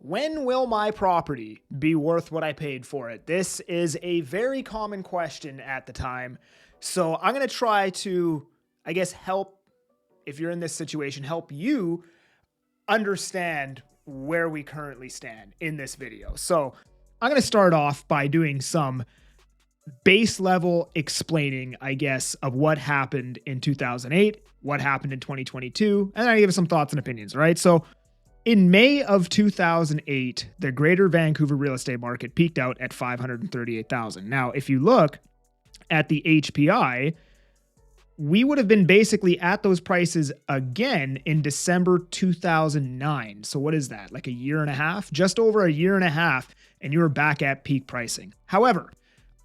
When will my property be worth what I paid for it? This is a very common question at the time. So I'm going to try to, help, if you're in this situation, help you understand where we currently stand in this video. So I'm going to start off by doing some base level explaining, of what happened in 2008, what happened in 2022, and then I give some thoughts and opinions, all right? So in May of 2008, the greater Vancouver real estate market peaked out at 538,000. Now, if you look at the HPI, we would have been basically at those prices again in December 2009. So what is that? Like a year and a half? Just over a year and a half, and you were back at peak pricing. However,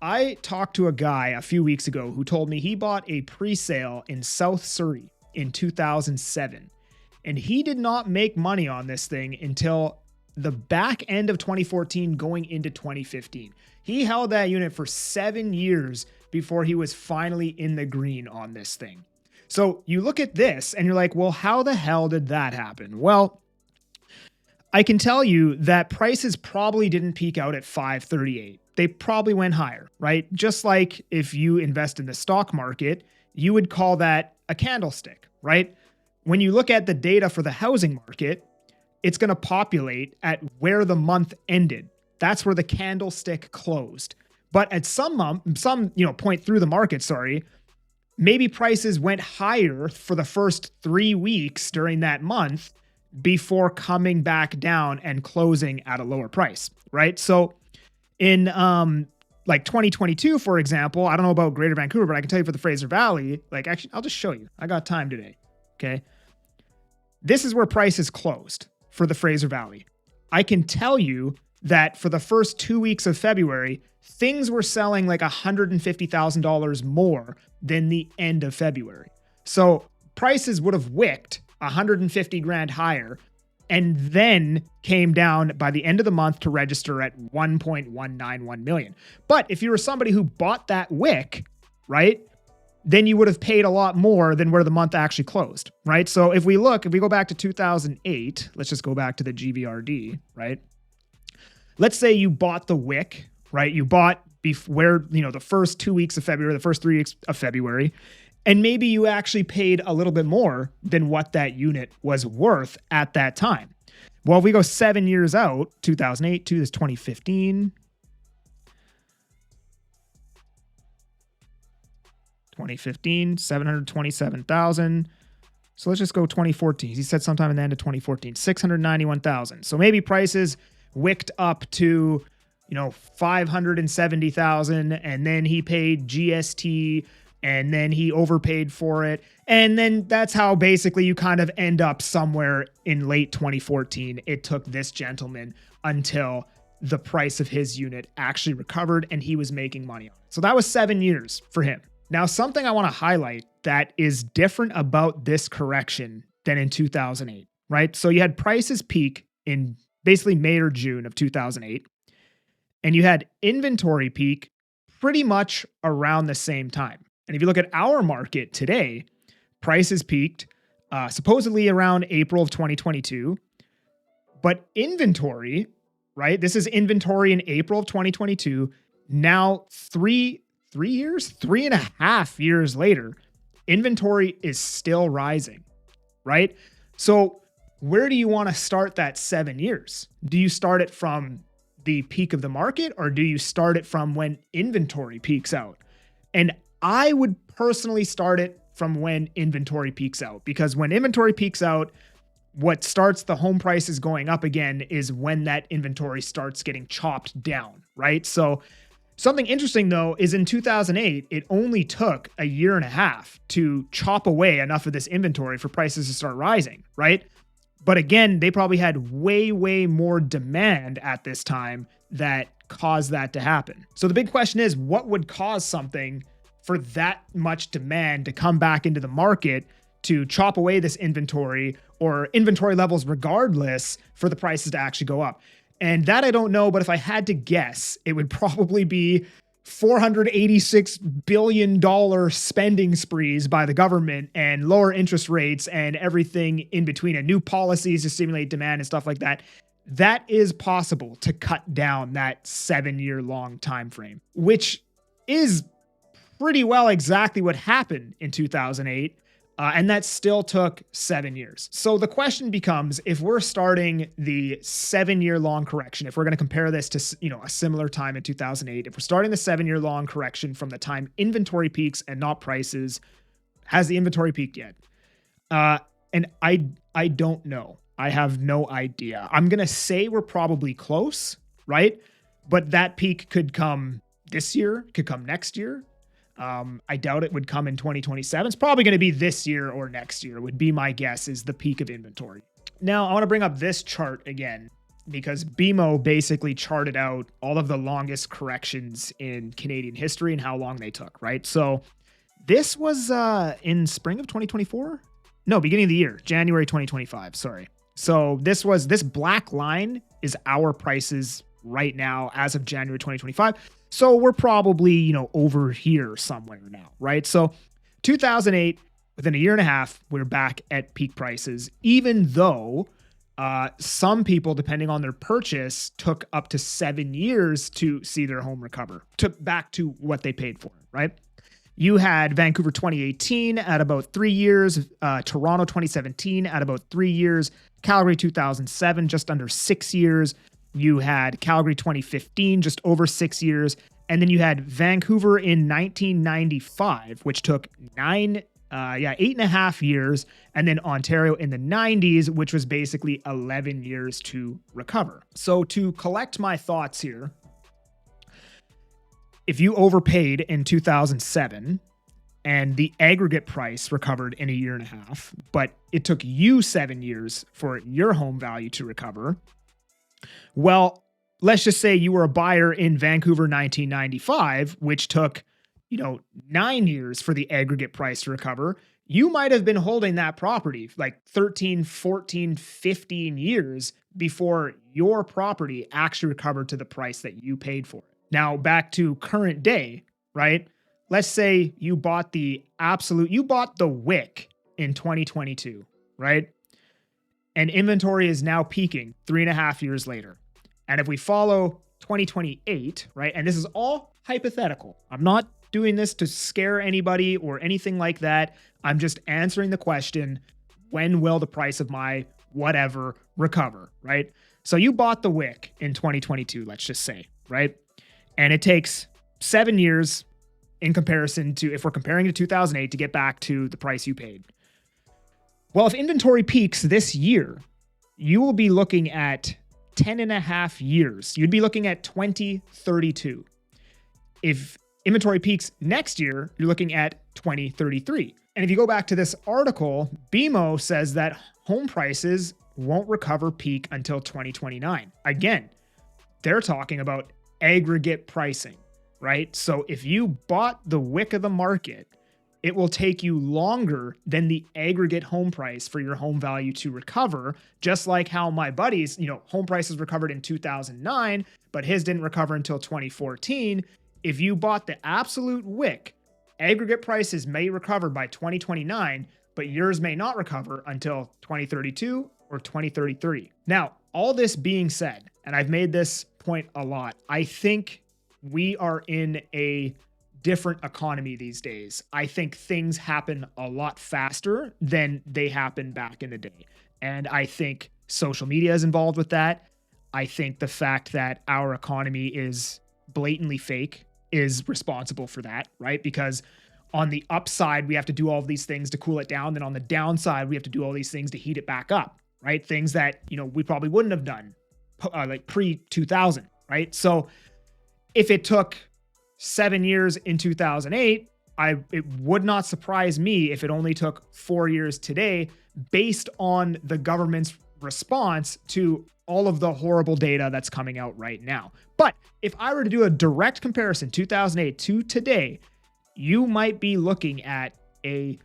I talked to a guy a few weeks ago who told me he bought a pre-sale in South Surrey in 2007. And he did not make money on this thing until the back end of 2014 going into 2015. He held that unit for 7 years before he was finally in the green on this thing. So you look at this and you're like, well, how the hell did that happen? Well, I can tell you that prices probably didn't peak out at 538. They probably went higher, right? Just like if you invest in the stock market, you would call that a candlestick, right? When you look at the data for the housing market, it's going to populate at where the month ended. That's where the candlestick closed. But at some point through the market, maybe prices went higher for the first 3 weeks during that month before coming back down and closing at a lower price, right? So in 2022, for example, I don't know about Greater Vancouver, but I can tell you for the Fraser Valley, I'll just show you. I got time today, okay? This is where prices closed for the Fraser Valley. I can tell you that for the first 2 weeks of February, things were selling like $150,000 more than the end of February. So prices would have wicked 150 grand higher and then came down by the end of the month to register at 1.191 million. But if you were somebody who bought that wick, right, then you would have paid a lot more than where the month actually closed, right? So if we go back to 2008, let's just go back to the GVRD, right? Let's say you bought the wick, right? You bought the first 2 weeks of February, the first 3 weeks of February, and maybe you actually paid a little bit more than what that unit was worth at that time. Well, if we go 7 years out, 2008 to this 2015, 727,000. So let's just go 2014. He said sometime in the end of 2014, 691,000. So maybe prices wicked up to, 570,000, and then he paid GST, and then he overpaid for it. And then that's how basically you kind of end up somewhere in late 2014. It took this gentleman until the price of his unit actually recovered and he was making money on it. So that was 7 years for him. Now, something I want to highlight that is different about this correction than in 2008, right? So you had prices peak in basically May or June of 2008, and you had inventory peak pretty much around the same time. And if you look at our market today, prices peaked supposedly around April of 2022, but inventory, right? This is inventory in April of 2022. Now, 3.5 years later, inventory is still rising, right? So where do you want to start that 7 years? Do you start it from the peak of the market, or do you start it from when inventory peaks out? And I would personally start it from when inventory peaks out, because when inventory peaks out, what starts the home prices going up again is when that inventory starts getting chopped down, right? So something interesting, though, is in 2008, it only took a year and a half to chop away enough of this inventory for prices to start rising, right? But again, they probably had way, way more demand at this time that caused that to happen. So the big question is, what would cause something for that much demand to come back into the market to chop away this inventory, or inventory levels regardless, for the prices to actually go up? And that I don't know, but if I had to guess, it would probably be $486 billion spending sprees by the government and lower interest rates and everything in between, and new policies to stimulate demand and stuff like that. that is possible to cut down that 7-year long time frame, which is pretty well exactly what happened in 2008. And that still took 7 years. So the question becomes, if we're starting the 7-year long correction, if we're going to compare this to, a similar time in 2008, if we're starting the 7-year long correction from the time inventory peaks and not prices, has the inventory peaked yet? And I don't know. I have no idea. I'm going to say we're probably close, right? But that peak could come this year, could come next year. I doubt it would come in 2027. It's probably going to be this year or next year would be my guess, is the peak of inventory. Now, I want to bring up this chart again because BMO basically charted out all of the longest corrections in Canadian history and how long they took, right? So this was in spring of 2024? No, beginning of the year, January 2025, sorry. So this black line is our prices right now as of January 2025. So we're probably, over here somewhere now, right? So 2008, within a year and a half, we're back at peak prices, even though some people, depending on their purchase, took up to 7 years to see their home recover, back to what they paid for, right? You had Vancouver 2018 at about 3 years, Toronto 2017 at about 3 years, Calgary 2007 just under 6 years. You had Calgary 2015, just over 6 years. And then you had Vancouver in 1995, which took 8.5 years. And then Ontario in the 90s, which was basically 11 years to recover. So to collect my thoughts here, if you overpaid in 2007 and the aggregate price recovered in a year and a half, but it took you 7 years for your home value to recover, well, let's just say you were a buyer in Vancouver 1995, which took, 9 years for the aggregate price to recover. You might have been holding that property like 13, 14, 15 years before your property actually recovered to the price that you paid for it. Now, back to current day, right? Let's say you bought the wick in 2022, right? And inventory is now peaking 3.5 years later. And if we follow 2028, right? And this is all hypothetical. I'm not doing this to scare anybody or anything like that. I'm just answering the question, when will the price of my whatever recover, right? So you bought the wick in 2022, let's just say, right? And it takes 7 years in comparison to, if we're comparing to 2008, to get back to the price you paid. Well, if inventory peaks this year, you will be looking at 10.5 years. You'd be looking at 2032. If inventory peaks next year, you're looking at 2033. And if you go back to this article, BMO says that home prices won't recover peak until 2029. Again, they're talking about aggregate pricing, right? So if you bought the wick of the market, it will take you longer than the aggregate home price for your home value to recover, just like how my buddy's, home prices recovered in 2009, but his didn't recover until 2014. If you bought the absolute wick, aggregate prices may recover by 2029, but yours may not recover until 2032 or 2033. Now, all this being said, and I've made this point a lot, I think we are in a different economy these days. I think things happen a lot faster than they happened back in the day. And I think social media is involved with that. I think the fact that our economy is blatantly fake is responsible for that, right? Because on the upside, we have to do all of these things to cool it down. Then on the downside, we have to do all these things to heat it back up, right? Things that, we probably wouldn't have done like pre-2000, right? So if it took 7 years in 2008, it would not surprise me if it only took 4 years today, based on the government's response to all of the horrible data that's coming out right now. But if I were to do a direct comparison, 2008 to today, you might be looking at a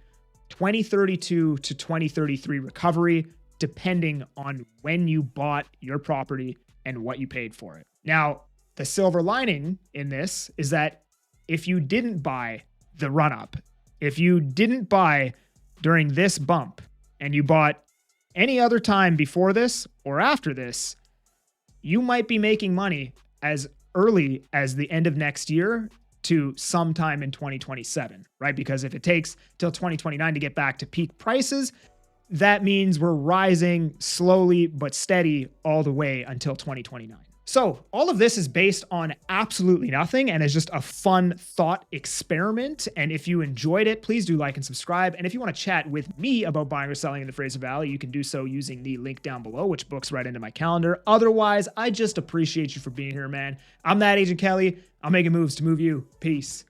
2032 to 2033 recovery, depending on when you bought your property and what you paid for it. Now, the silver lining in this is that if you didn't buy the run up, if you didn't buy during this bump and you bought any other time before this or after this, you might be making money as early as the end of next year to sometime in 2027, right? Because if it takes till 2029 to get back to peak prices, that means we're rising slowly but steady all the way until 2029. So all of this is based on absolutely nothing and is just a fun thought experiment. And if you enjoyed it, please do like and subscribe. And if you want to chat with me about buying or selling in the Fraser Valley, you can do so using the link down below, which books right into my calendar. Otherwise, I just appreciate you for being here, man. I'm that Agent Kelly. I'm making moves to move you. Peace.